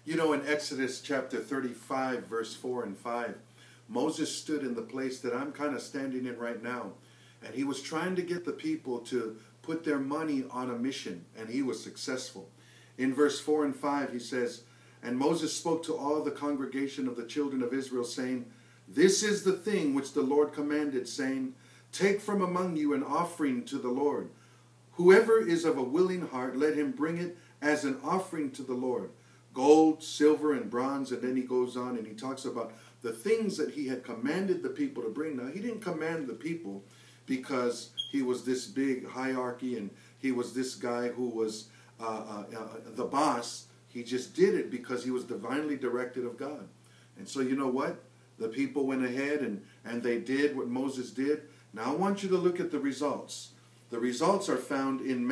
You know, in Exodus chapter 35, verse 4 and 5, Moses stood in the place that I'm kind of standing in right now. And he was trying to get the people to put their money on a mission. And he was successful. In verse 4 and 5, he says, "And Moses spoke to all the congregation of the children of Israel, saying, This is the thing which the Lord commanded, saying, Take from among you an offering to the Lord. Whoever is of a willing heart, let him bring it as an offering to the Lord. Gold, silver, and bronze." And then he goes on and he talks about the things that he had commanded the people to bring. Now, he didn't command the people because he was this big hierarchy and he was this guy who was the boss. He just did it because he was divinely directed of God. And so you know what? The people went ahead and they did what Moses did. Now I want you to look at the results. The results are found in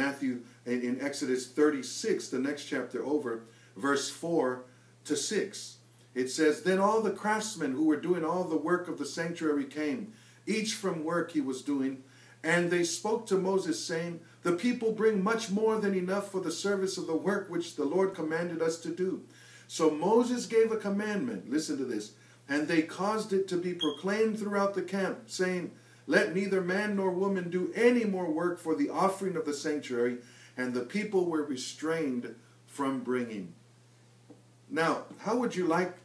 in Exodus 36, the next chapter over, verse 4 to 6. It says, "Then all the craftsmen who were doing all the work of the sanctuary came, each from work he was doing, and they spoke to Moses, saying, The people bring much more than enough for the service of the work which the Lord commanded us to do. So Moses gave a commandment," listen to this, "and they caused it to be proclaimed throughout the camp, saying, Let neither man nor woman do any more work for the offering of the sanctuary. And the people were restrained from bringing." Now, how would you like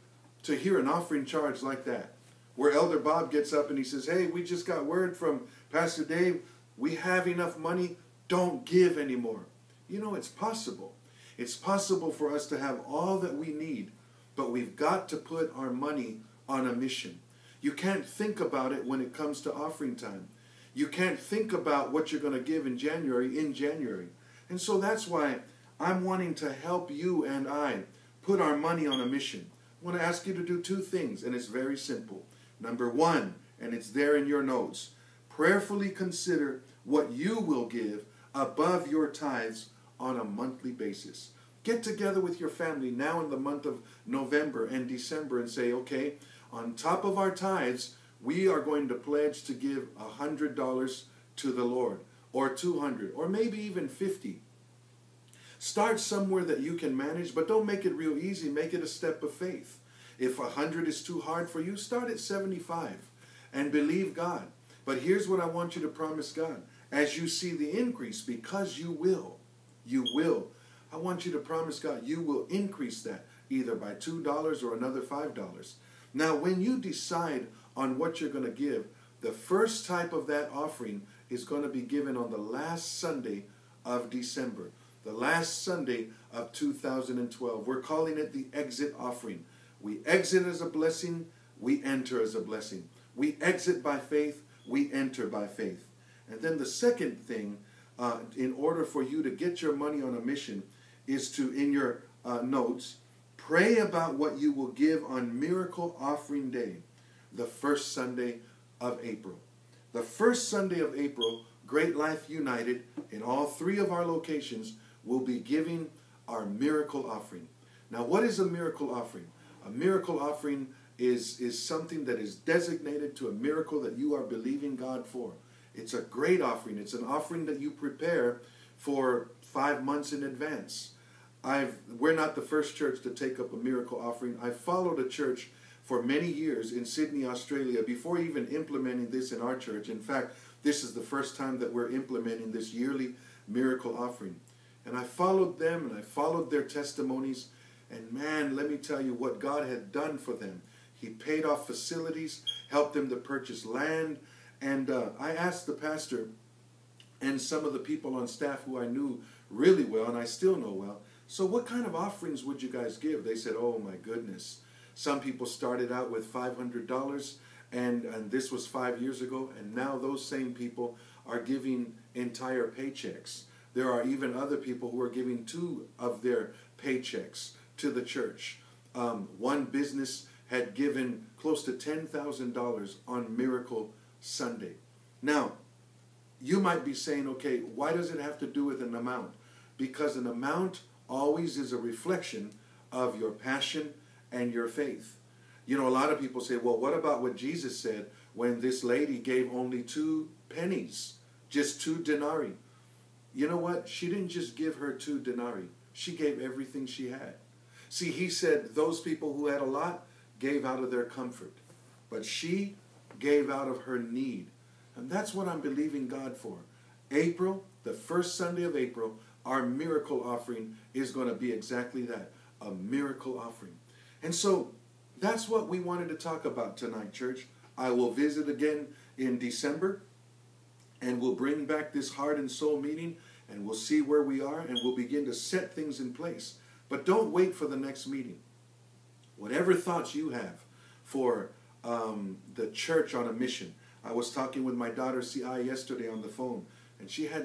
to hear an offering charge like that? Where Elder Bob gets up and he says, "Hey, we just got word from Pastor Dave. We have enough money. Don't give anymore." You know, it's possible. It's possible for us to have all that we need, but we've got to put our money on a mission. You can't think about it when it comes to offering time. You can't think about what you're going to give in January. And so that's why I'm wanting to help you and I put our money on a mission. I want to ask you to do two things, and it's very simple. Number one, and it's there in your notes, prayerfully consider what you will give above your tithes on a monthly basis. Get together with your family now in the month of November and December and say, okay, on top of our tithes, we are going to pledge to give $100 to the Lord, or $200, or maybe even $50. Start somewhere that you can manage, but don't make it real easy. Make it a step of faith. If 100 is too hard for you, start at 75 and believe God. But here's what I want you to promise God. As you see the increase, because you will, I want you to promise God you will increase that either by $2 or another $5. Now, when you decide on what you're going to give, the first type of that offering is going to be given on the last Sunday of December, the last Sunday of 2012. We're calling it the exit offering. We exit as a blessing, we enter as a blessing. We exit by faith, we enter by faith. And then the second thing, in order for you to get your money on a mission, is to, in your notes, pray about what you will give on Miracle Offering Day, the first Sunday of April. The first Sunday of April, Great Life United, in all three of our locations, will be giving our miracle offering. Now, what is a miracle offering? A miracle offering is something that is designated to a miracle that you are believing God for. It's a great offering. It's an offering that you prepare for 5 months in advance. We're not the first church to take up a miracle offering. I followed a church for many years in Sydney, Australia, before even implementing this in our church. In fact, this is the first time that we're implementing this yearly miracle offering. And I followed them and I followed their testimonies. And man, let me tell you what God had done for them. He paid off facilities, helped them to purchase land. And I asked the pastor and some of the people on staff who I knew really well, and I still know well, so what kind of offerings would you guys give? They said, oh my goodness. Some people started out with $500, and this was 5 years ago, and now those same people are giving entire paychecks. There are even other people who are giving 2 of their paychecks to the church. One business had given close to $10,000 on Miracle Sunday. Now, you might be saying, okay, why does it have to do with an amount? Because an amount always is a reflection of your passion and your faith. You know, a lot of people say, well, what about what Jesus said when this lady gave only 2 pennies, just 2 denarii? You know what? She didn't just give her 2 denarii. She gave everything she had. See, he said those people who had a lot gave out of their comfort, but she gave out of her need. And that's what I'm believing God for. April, the first Sunday of April, our miracle offering is going to be exactly that, a miracle offering. And so that's what we wanted to talk about tonight, church. I will visit again in December, and we'll bring back this heart and soul meeting, and we'll see where we are, and we'll begin to set things in place. But don't wait for the next meeting. Whatever thoughts you have for the church on a mission. I was talking with my daughter, CI, yesterday on the phone, and she had